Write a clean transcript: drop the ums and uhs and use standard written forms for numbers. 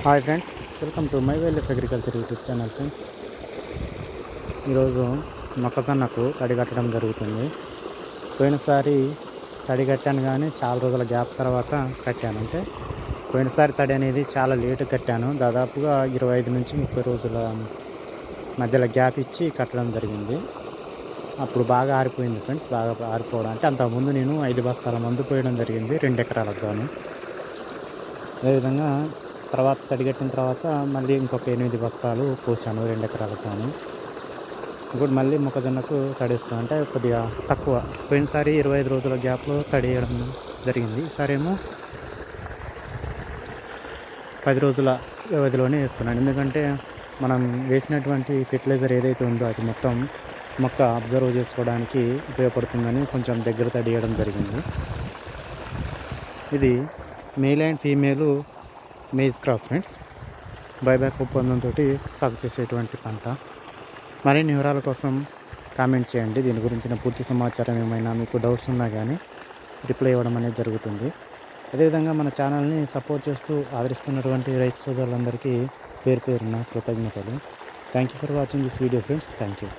Hi friends, welcome to my wild life agriculture YouTube channel. Friends, ఈరోజు మొక్కజొన్నకు తడి కట్టడం జరుగుతుంది. పోయినసారి తడి కట్టాను, కానీ చాలా రోజుల గ్యాప్ తర్వాత కట్టాను. అంటే పోయినసారి తడి అనేది చాలా లేటు కట్టాను. దాదాపుగా 25 నుంచి 30 రోజుల మధ్యలో గ్యాప్ ఇచ్చి కట్టడం జరిగింది. అప్పుడు బాగా ఆరిపోయింది ఫ్రెండ్స్. బాగా ఆరిపోవడం అంటే అంతకుముందు నేను 5 బస్తాల మందు పోయడం జరిగింది 2 ఎకరాలకు గాను. అదేవిధంగా తర్వాత తడిగట్టిన తర్వాత మళ్ళీ ఇంకొక 8 బస్తాలు పోసాను 2 ఎకరాలకు గాను. ఇప్పుడు మళ్ళీ మొక్కజొన్నకు తడిస్తాను. అంటే కొద్దిగా తక్కువ. పోయినసారి 25 రోజుల గ్యాప్లో తడియడం జరిగింది. ఈసారి ఏమో 10 రోజుల వ్యవధిలోనే వేస్తున్నాను. ఎందుకంటే మనం వేసినటువంటి ఫెర్టిలైజర్ ఏదైతే ఉందో అది మొత్తం మొక్క అబ్జర్వ్ చేసుకోవడానికి ఉపయోగపడుతుందని కొంచెం దగ్గర తడియడం జరిగింది. ఇది male and female maize crop friends. Buyback ఒప్పందంతో సాగు చేసేటువంటి పంట. మరిన్ని వివరాల కోసం కామెంట్ చేయండి. దీని గురించిన పూర్తి సమాచారం ఏమైనా మీకు డౌట్స్ ఉన్నా కానీ రిప్లై ఇవ్వడం అనేది జరుగుతుంది. అదేవిధంగా మన ఛానల్ని సపోర్ట్ చేస్తూ ఆదరిస్తున్నటువంటి రైతు సోదరులందరికీ పేరు పేరున కృతజ్ఞతలు. Thank you for watching this video friends. Thank you.